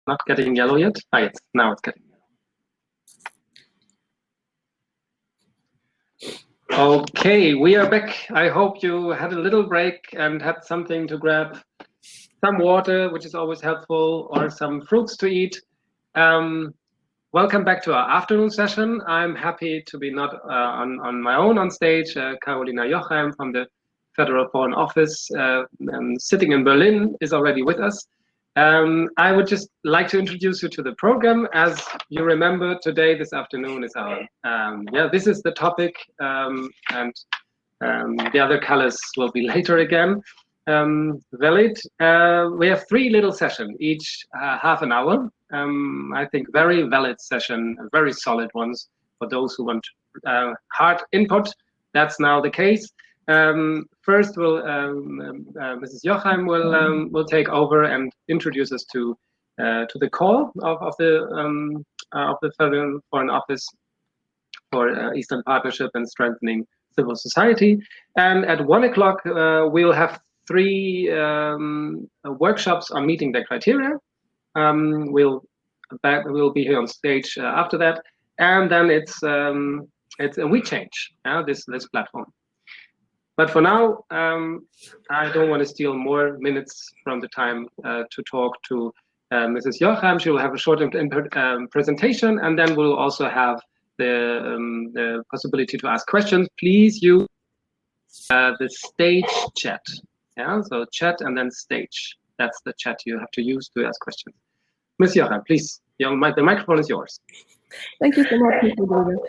not getting yellow yet. Now it's getting yellow. Okay, we are back. I hope you had a little break and had something to grab, some water, which is always helpful, or some fruits to eat. Welcome back to our afternoon session. I'm happy to be not on my own on stage. Carolina Jochheim from the Federal Foreign Office, sitting in Berlin, is already with us. I would just like to introduce you to the program. As you remember, today, this afternoon is our, this is the topic, and the other colors will be later again. Valid. We have 3 little sessions, each half an hour. I think very valid session, very solid ones for those who want hard input. That's now the case. First, Mrs. Jochheim will take over and introduce us to the call of the Federal Foreign Office for Eastern Partnership and Strengthening Civil Society. And at 1 o'clock, we'll have 3 workshops on meeting the criteria. We'll be here on stage after that, and then it's a Wechange, this platform. But for now, I don't want to steal more minutes from the time to talk to Mrs. Jochheim. She will have a short presentation, and then we'll also have the possibility to ask questions. Please use the stage chat. Yeah, so chat and then stage. That's the chat you have to use to ask questions. Ms. Jochheim, please, the microphone is yours. Thank you so much, Mr. Goethe.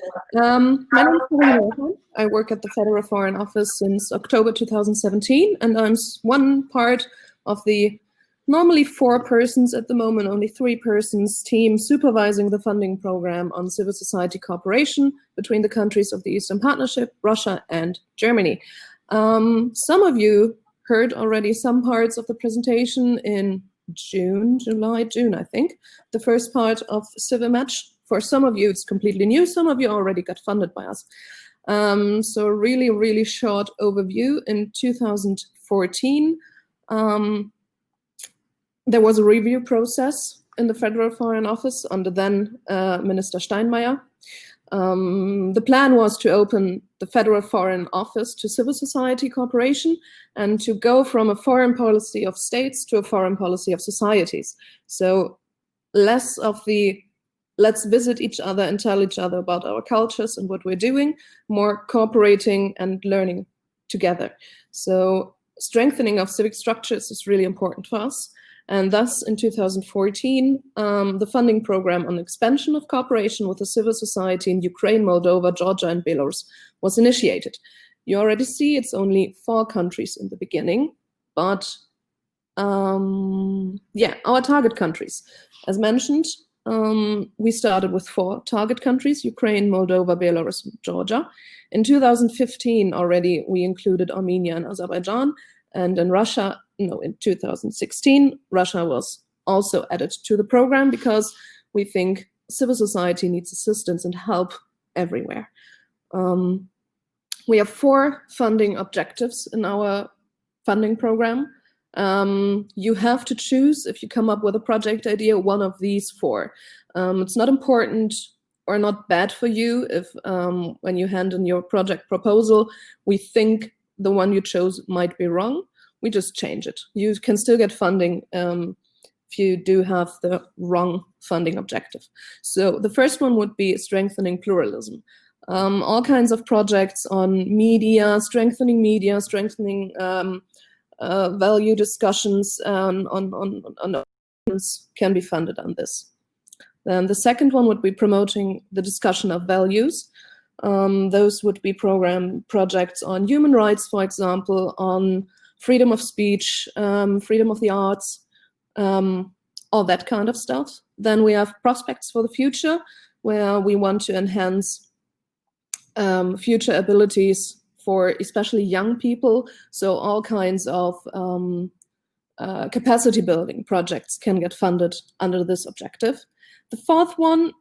My name is Carolina Jochheim. I work at the Federal Foreign Office since October 2017, and I'm one part of the normally 4 persons, at the moment only 3 persons, team supervising the funding program on civil society cooperation between the countries of the Eastern Partnership, Russia and Germany. Some of you heard already some parts of the presentation in June, I think, the first part of Civil Match. For some of you, it's completely new. Some of you already got funded by us. So really, really short overview. In 2014, there was a review process in the Federal Foreign Office under then Minister Steinmeier. The plan was to open the Federal Foreign Office to civil society cooperation and to go from a foreign policy of states to a foreign policy of societies. So less of the let's visit each other and tell each other about our cultures and what we're doing, more cooperating and learning together. So strengthening of civic structures is really important for us. And thus, in 2014, the funding program on expansion of cooperation with the civil society in Ukraine, Moldova, Georgia, and Belarus was initiated. You already see it's only 4 countries in the beginning, but our target countries. As mentioned, we started with 4 target countries, Ukraine, Moldova, Belarus, and Georgia. In 2015 already, we included Armenia and Azerbaijan, and in 2016, Russia was also added to the program because we think civil society needs assistance and help everywhere. We have 4 funding objectives in our funding program. You have to choose, if you come up with a project idea, one of these 4. It's not important or not bad for you if when you hand in your project proposal, we think the one you chose might be wrong. We just change it. You can still get funding if you do have the wrong funding objective. So the first one would be strengthening pluralism. All kinds of projects on media, strengthening value discussions on can be funded on this. Then the second one would be promoting the discussion of values. Those would be projects on human rights, for example, on freedom of speech, freedom of the arts, all that kind of stuff. Then we have prospects for the future, where we want to enhance future abilities for especially young people. So all kinds of capacity building projects can get funded under this objective. The 4th one,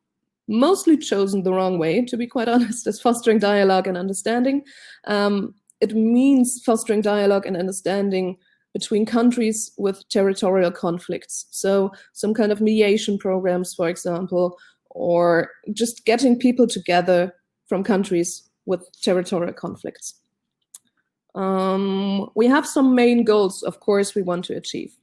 mostly chosen the wrong way, to be quite honest, is fostering dialogue and understanding. It means fostering dialogue and understanding between countries with territorial conflicts. So some kind of mediation programs, for example, or just getting people together from countries with territorial conflicts. We have some main goals, of course, we want to achieve.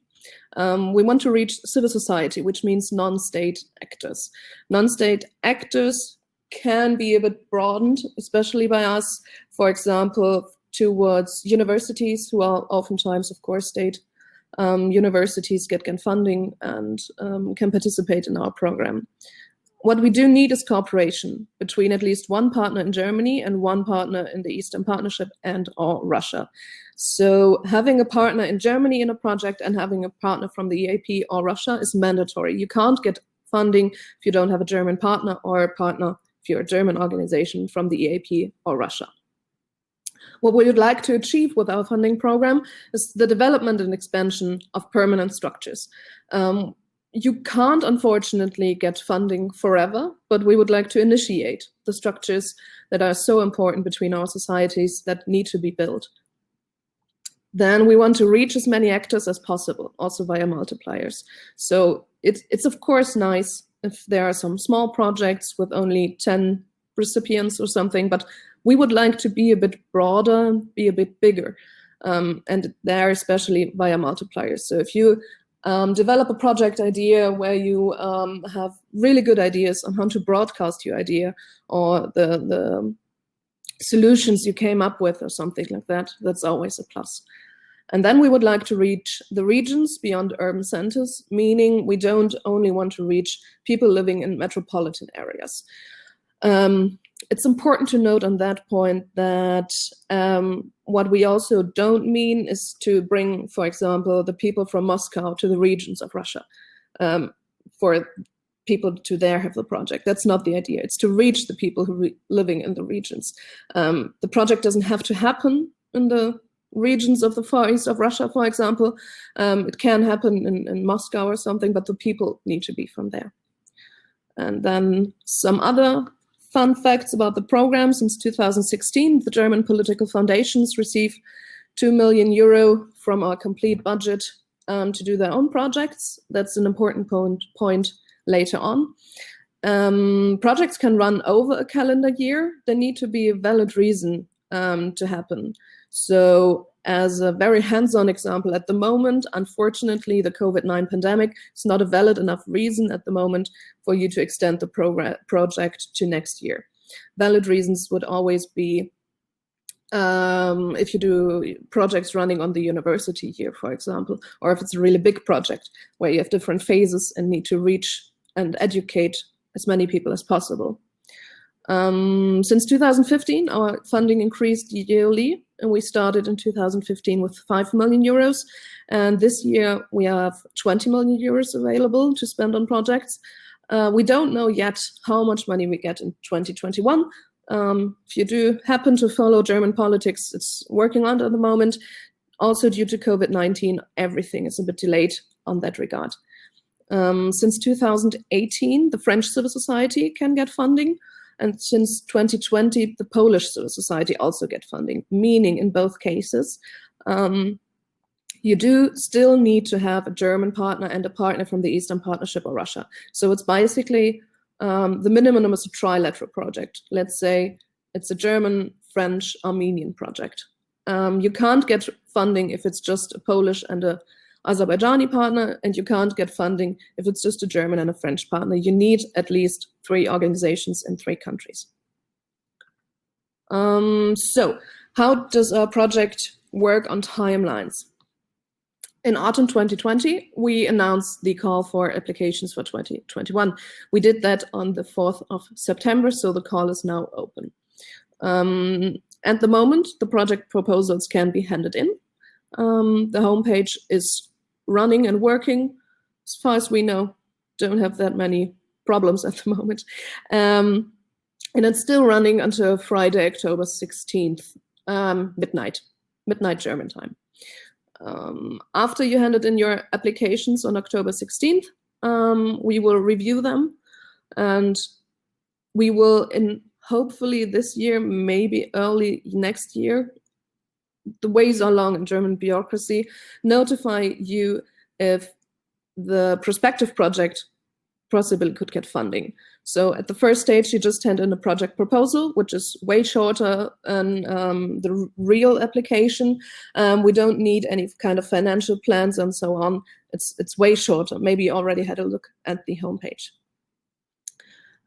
We want to reach civil society, which means non-state actors. Non-state actors can be a bit broadened, especially by us, for example, towards universities, who are oftentimes, of course, state universities get funding and can participate in our program. What we do need is cooperation between at least one partner in Germany and one partner in the Eastern Partnership and or Russia. So having a partner in Germany in a project and having a partner from the EAP or Russia is mandatory. You can't get funding if you don't have a German partner, or a partner if you're a German organization from the EAP or Russia. What we would like to achieve with our funding program is the development and expansion of permanent structures. You can't, unfortunately, get funding forever, but we would like to initiate the structures that are so important between our societies that need to be built. Then we want to reach as many actors as possible, also via multipliers. So it's of course nice if there are some small projects with only 10 recipients or something, but we would like to be a bit broader, be a bit bigger, and there especially via multipliers. So if you develop a project idea where you have really good ideas on how to broadcast your idea, or the solutions you came up with or something like that, that's always a plus. And then we would like to reach the regions beyond urban centers, meaning we don't only want to reach people living in metropolitan areas. It's important to note on that point that what we also don't mean is to bring, for example, the people from Moscow to the regions of Russia for people to there have the project. That's not the idea. It's to reach the people who are living in the regions. The project doesn't have to happen in the regions of the Far East of Russia, for example. It can happen in Moscow or something, but the people need to be from there. And then some other fun facts about the program. Since 2016, the German political foundations receive 2 million euro from our complete budget to do their own projects. That's an important point later on. Projects can run over a calendar year. There need to be a valid reason to happen. So as a very hands-on example, at the moment, unfortunately, the COVID-19 pandemic is not a valid enough reason at the moment for you to extend the project to next year. Valid reasons would always be if you do projects running on the university year, for example, or if it's a really big project where you have different phases and need to reach and educate as many people as possible. Since 2015, our funding increased yearly, and we started in 2015 with 5 million euros. And this year we have 20 million euros available to spend on projects. We don't know yet how much money we get in 2021. If you do happen to follow German politics, it's working on at the moment. Also due to COVID-19, everything is a bit delayed on that regard. Since 2018, the French civil society can get funding. And since 2020, the Polish civil society also get funding, meaning in both cases, you do still need to have a German partner and a partner from the Eastern Partnership or Russia. So it's basically the minimum is a trilateral project. Let's say it's a German, French, Armenian project. You can't get funding if it's just a Polish and a Azerbaijani partner, and you can't get funding if it's just a German and a French partner. You need at least 3 organizations in 3 countries. So how does our project work on timelines? In autumn 2020, we announced the call for applications for 2021. We did that on the 4th of September, so the call is now open. At the moment, the project proposals can be handed in. The homepage is running and working. As far as we know, don't have that many problems at the moment. And it's still running until Friday, October 16th, midnight German time. After you handed in your applications on October 16th, we will review them, and we will, hopefully this year, maybe early next year, the ways are long in German bureaucracy, notify you if the prospective project possibly could get funding. So at the first stage, you just hand in a project proposal, which is way shorter than the real application. We don't need any kind of financial plans and so on. It's way shorter. Maybe you already had a look at the homepage.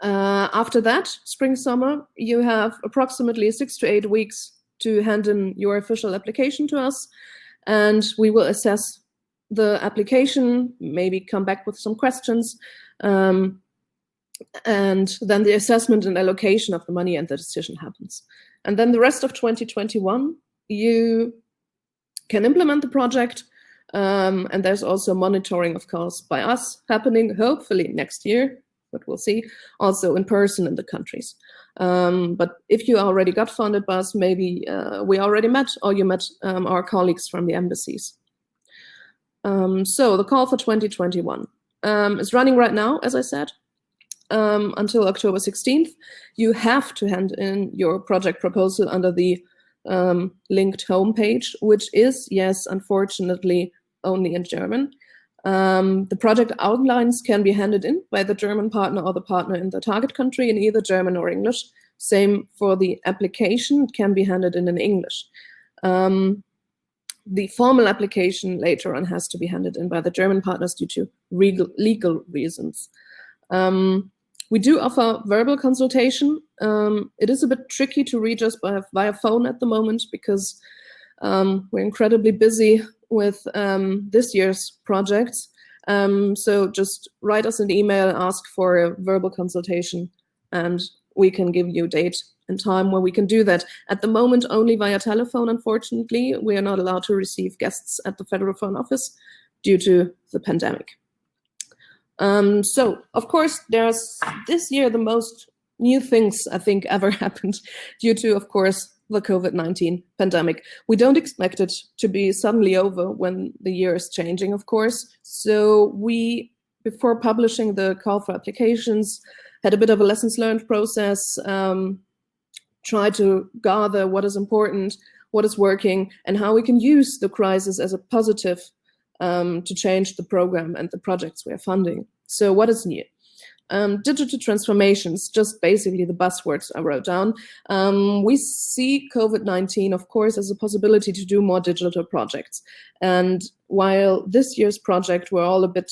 After that, spring, summer, you have approximately 6 to 8 weeks to hand in your official application to us, and we will assess the application, maybe come back with some questions, and then the assessment and allocation of the money and the decision happens. And then the rest of 2021, you can implement the project, and there's also monitoring, of course, by us happening hopefully next year, but we'll see, also in person in the countries. But if you already got funded by us, maybe we already met, or you met our colleagues from the embassies. So the call for 2021 is running right now, as I said, until October 16th. You have to hand in your project proposal under the linked homepage, which is, yes, unfortunately, only in German. The project outlines can be handed in by the German partner or the partner in the target country in either German or English. Same for the application, it can be handed in English. The formal application later on has to be handed in by the German partners due to legal reasons. We do offer verbal consultation. It is a bit tricky to reach us via phone at the moment because we're incredibly busy with this year's projects. So just write us an email, ask for a verbal consultation, and we can give you a date and time where we can do that. At the moment, only via telephone, unfortunately. We are not allowed to receive guests at the Federal Foreign Office due to the pandemic. So, of course, there's this year the most new things I think ever happened due to, of course, the COVID-19 pandemic. We don't expect it to be suddenly over when the year is changing, of course. So we, before publishing the call for applications, had a bit of a lessons learned process, try to gather what is important, what is working, and how we can use the crisis as a positive to change the program and the projects we are funding. So what is new? Digital transformations, just basically the buzzwords I wrote down. We see COVID-19, of course, as a possibility to do more digital projects. And while this year's project were all a bit,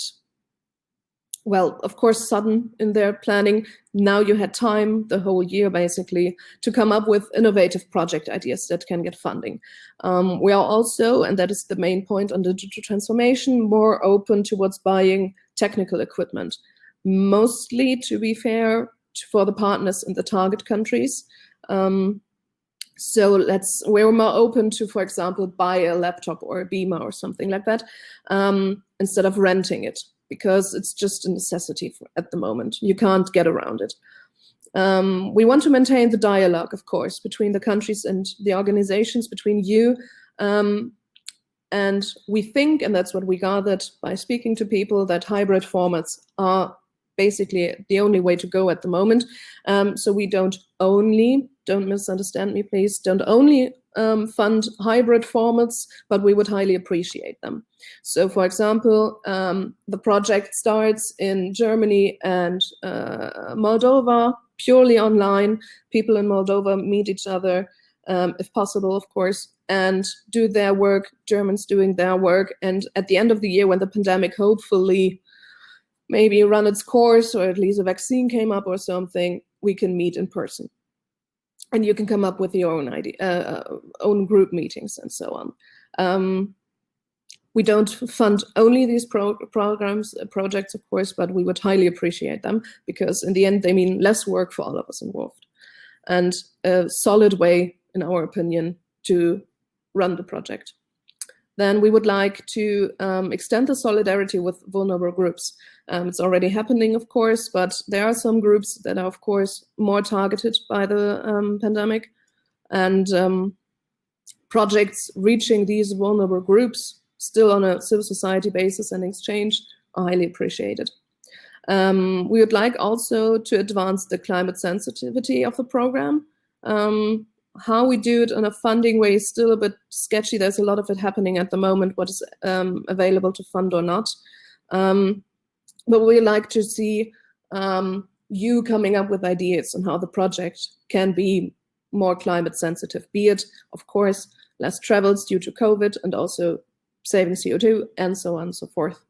well, of course, sudden in their planning, now you had time, the whole year basically, to come up with innovative project ideas that can get funding. We are also, and that is the main point on digital transformation, more open towards buying technical equipment. Mostly, to be fair, for the partners in the target countries. So we're more open to, for example, buy a laptop or a beamer or something like that, instead of renting it, because it's just a necessity at the moment. You can't get around it. We want to maintain the dialogue, of course, between the countries and the organizations, between you. And we think, and that's what we gathered by speaking to people, that hybrid formats are basically the only way to go at the moment. So we don't misunderstand me, please, don't only fund hybrid formats, but we would highly appreciate them. So for example, the project starts in Germany and Moldova, purely online. People in Moldova meet each other, if possible, of course, and do their work, Germans doing their work. And at the end of the year, when the pandemic hopefully maybe run its course, or at least a vaccine came up or something, we can meet in person. And you can come up with your own idea, own group meetings and so on. We don't fund only these projects, of course, but we would highly appreciate them, because in the end, they mean less work for all of us involved, and a solid way, in our opinion, to run the project. Then we would like to extend the solidarity with vulnerable groups. It's already happening, of course, but there are some groups that are, of course, more targeted by the pandemic. And projects reaching these vulnerable groups, still on a civil society basis and exchange, are highly appreciated. We would like also to advance the climate sensitivity of the program. How we do it in a funding way is still a bit sketchy. There's a lot of it happening at the moment, what is available to fund or not. But we like to see you coming up with ideas on how the project can be more climate sensitive, be it, of course, less travels due to COVID and also saving CO2 and so on and so forth.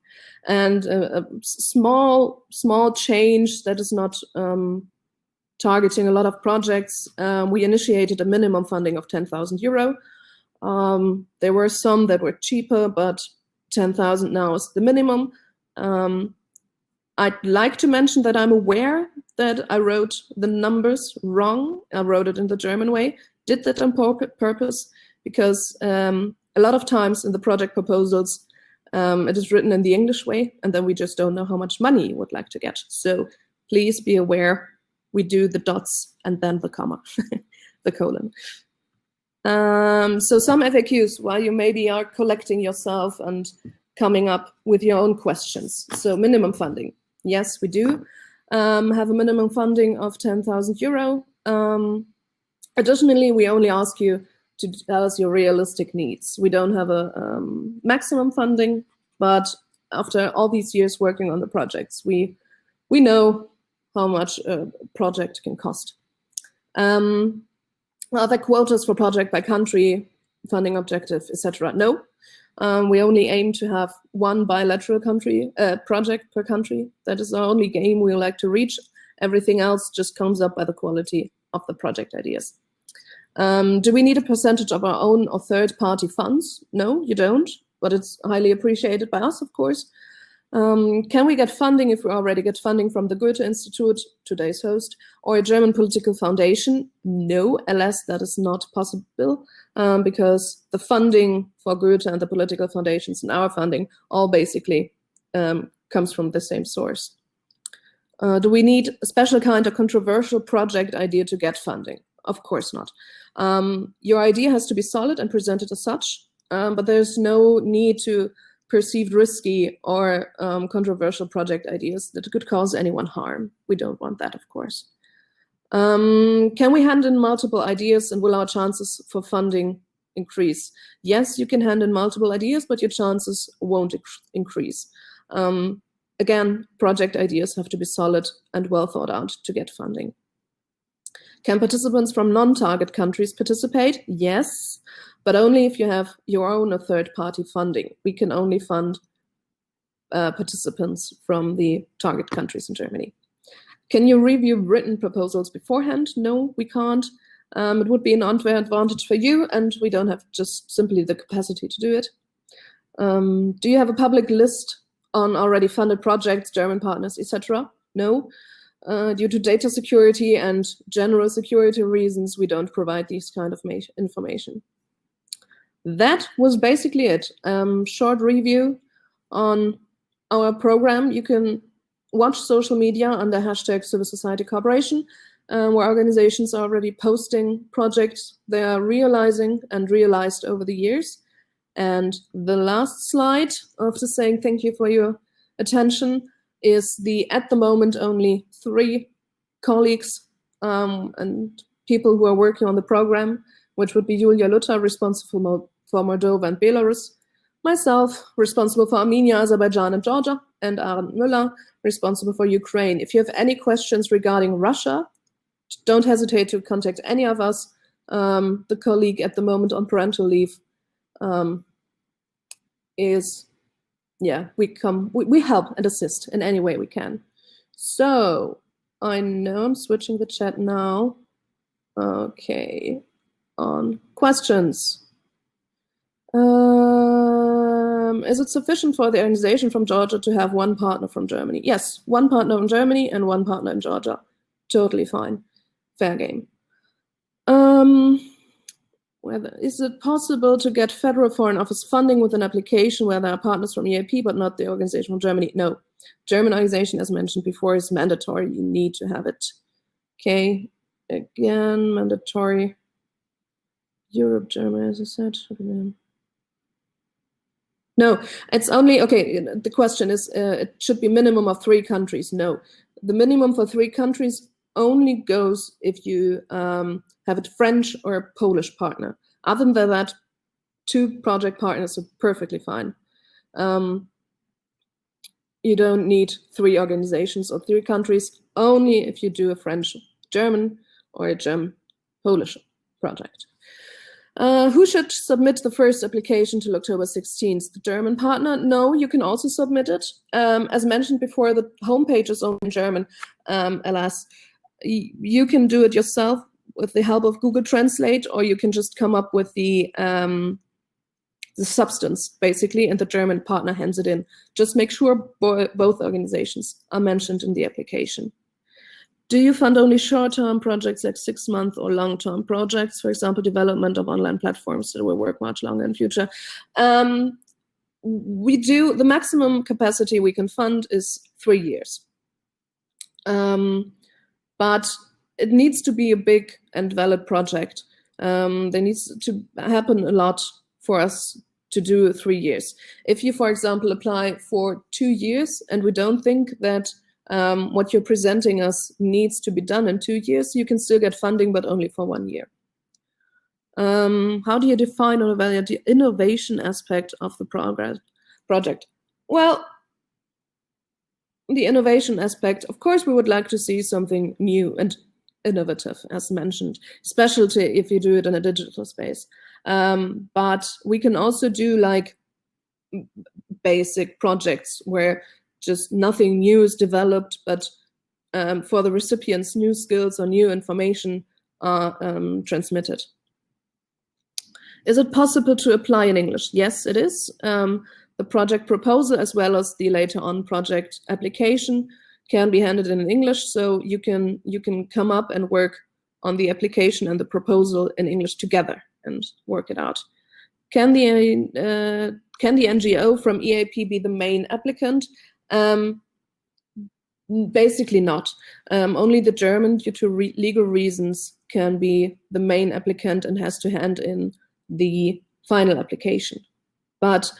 And a small change that is not targeting a lot of projects. We initiated a minimum funding of 10,000 euro. There were some that were cheaper, but 10,000 now is the minimum. I'd like to mention that I'm aware that I wrote the numbers wrong. I wrote it in the German way, did that on purpose, because a lot of times in the project proposals, it is written in the English way, and then we just don't know how much money you would like to get. So please be aware, we do the dots and then the comma, the colon. So some FAQs, while you maybe are collecting yourself and coming up with your own questions. So minimum funding. Yes, we do have a minimum funding of 10,000 euro. Additionally, we only ask you to tell us your realistic needs. We don't have a maximum funding, but after all these years working on the projects, we know how much a project can cost. Are there quotas for project by country, funding objective, etc.? No. We only aim to have one bilateral project per country. That is our only game we like to reach. Everything else just comes up by the quality of the project ideas. Do we need a percentage of our own or third-party funds? No, you don't, but it's highly appreciated by us, of course. Can we get funding if we already get funding from the Goethe-Institut, today's host, or a German political foundation? No, alas, that is not possible, because the funding for Goethe and the political foundations and our funding all basically comes from the same source. Do we need a special kind of controversial project idea to get funding? Of course not. Your idea has to be solid and presented as such, but there's no need to perceived risky or controversial project ideas that could cause anyone harm. We don't want that, of course. Can we hand in multiple ideas and will our chances for funding increase? Yes, you can hand in multiple ideas, but your chances won't increase. Again, project ideas have to be solid and well thought out to get funding. Can participants from non-target countries participate? Yes, but only if you have your own or third-party funding. We can only fund participants from the target countries in Germany. Can you review written proposals beforehand? No, we can't. It would be an unfair advantage for you, and we don't have just simply the capacity to do it. Do you have a public list on already funded projects, German partners, etc.? No. Due to data security and general security reasons, we don't provide these kind of information. That was basically it. Short review on our program. You can watch social media under hashtag Civil Society Cooperation, where organizations are already posting projects they are realizing and realized over the years. And the last slide, after saying thank you for your attention, is the, at the moment, only 3 colleagues and people who are working on the program, which would be Julia Luther, responsible for Moldova and Belarus, myself, responsible for Armenia, Azerbaijan, and Georgia, and Arend Müller, responsible for Ukraine. If you have any questions regarding Russia, don't hesitate to contact any of us. The colleague at the moment on parental leave is, yeah, we help and assist in any way we can. So I know I'm switching the chat now. Okay, on questions. Is it sufficient for the organization from Georgia to have one partner from Germany? Yes, one partner from Germany and one partner in Georgia. Totally fine. Fair game. Is it possible to get Federal Foreign Office funding with an application where there are partners from EAP but not the organization from Germany? No. German organization, as mentioned before, is mandatory. You need to have it. Okay, again, mandatory. Europe, Germany, as I said. No, it's only, okay, the question is, it should be minimum of 3 countries. No, the minimum for 3 countries only goes if you have a French or a Polish partner. Other than that, 2 project partners are perfectly fine. You don't need 3 organizations or 3 countries, only if you do a French-German or a German-Polish project. Who should submit the first application till October 16th? The German partner? No, you can also submit it. As mentioned before, the homepage is only in German, alas. You can do it yourself with the help of Google Translate, or you can just come up with the substance, basically, and the German partner hands it in. Just make sure both organizations are mentioned in the application. Do you fund only short-term projects like 6-month or long-term projects, for example, development of online platforms that will work much longer in future? We do. The maximum capacity we can fund is 3 years. But it needs to be a big and valid project. There needs to happen a lot for us to do 3 years. If you, for example, apply for 2 years and we don't think that what you're presenting us needs to be done in 2 years, you can still get funding, but only for 1 year. How do you define or evaluate the innovation aspect of the project? Well, the innovation aspect, of course, we would like to see something new and innovative, as mentioned, especially if you do it in a digital space. But we can also do like basic projects where just nothing new is developed, but for the recipients, new skills or new information are transmitted. Is it possible to apply in English? Yes, it is. The project proposal as well as the later on project application can be handed in English, so you can come up and work on the application and the proposal in English together and work it out. Can the NGO from EAP be the main applicant? Basically not. Only the German, due to legal reasons, can be the main applicant and has to hand in the final application. But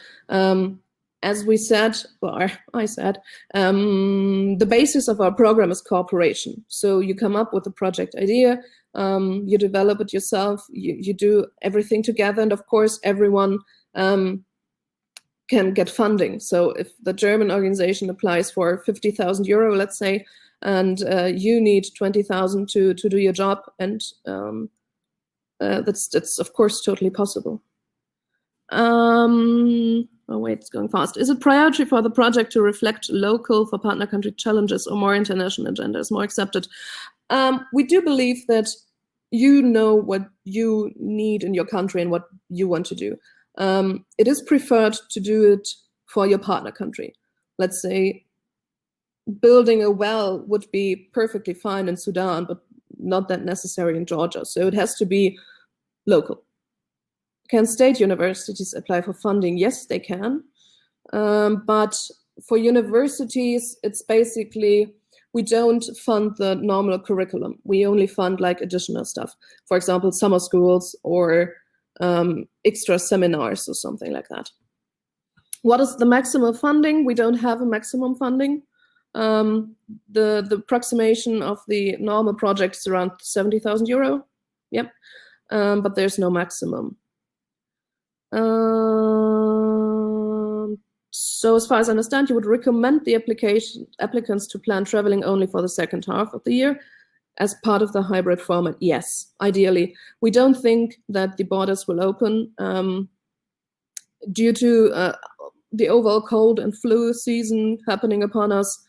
as we said, or I said, the basis of our program is cooperation. So you come up with a project idea, you develop it yourself, you do everything together, and of course everyone can get funding. So if the German organization applies for 50,000 euro, let's say, and you need 20,000 to do your job, and that's of course totally possible. Oh wait, it's going fast. Is it priority for the project to reflect local for partner country challenges, or more international agenda is more accepted? We do believe that you know what you need in your country and what you want to do. It is preferred to do it for your partner country. Let's say building a well would be perfectly fine in Sudan, but not that necessary in Georgia. So it has to be local. Can state universities apply for funding? Yes, they can. But for universities, it's basically, we don't fund the normal curriculum. We only fund like additional stuff. For example, summer schools or extra seminars or something like that. What is the maximum funding? We don't have a maximum funding. The approximation of the normal project is around 70,000 euro. Yep, but there's no maximum. So as far as I understand, you would recommend the applicants to plan traveling only for the second half of the year as part of the hybrid format? Yes, ideally. We don't think that the borders will open due to the overall cold and flu season happening upon us.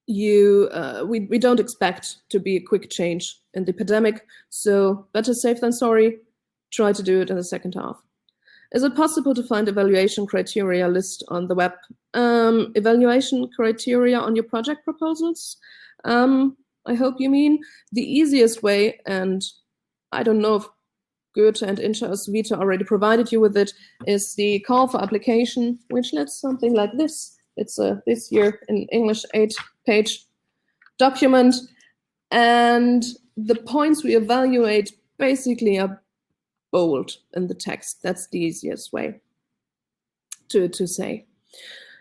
We don't expect to be a quick change in the pandemic, so better safe than sorry. Try to do it in the second half. Is it possible to find evaluation criteria list on the web? Evaluation criteria on your project proposals? I hope you mean the easiest way, and I don't know if Goethe and Insha Osvita already provided you with it, is the call for application, which looks something like this. It's a this year in English 8-page document, and the points we evaluate basically are bold in the text. That's the easiest way to say.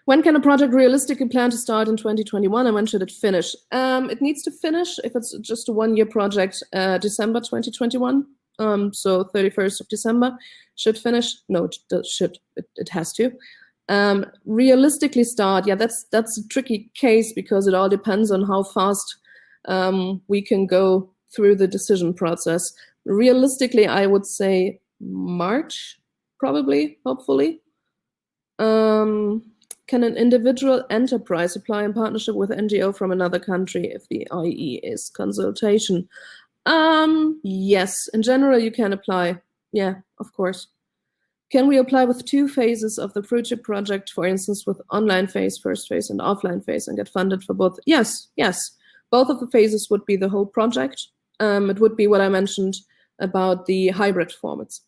When can a project realistically plan to start in 2021, and when should it finish? It needs to finish, if it's just a one-year project, December 2021. So 31st of December should finish. No, it has to. Realistically start, yeah, that's a tricky case because it all depends on how fast we can go through the decision process. Realistically, I would say March, probably, hopefully. Can an individual enterprise apply in partnership with NGO from another country if the IE is consultation? Yes, in general you can apply. Yeah, of course. Can we apply with 2 phases of the Fruitship project, for instance, with online phase, first phase, and offline phase, and get funded for both? Yes, yes. Both of the phases would be the whole project. It would be what I mentioned about the hybrid formats.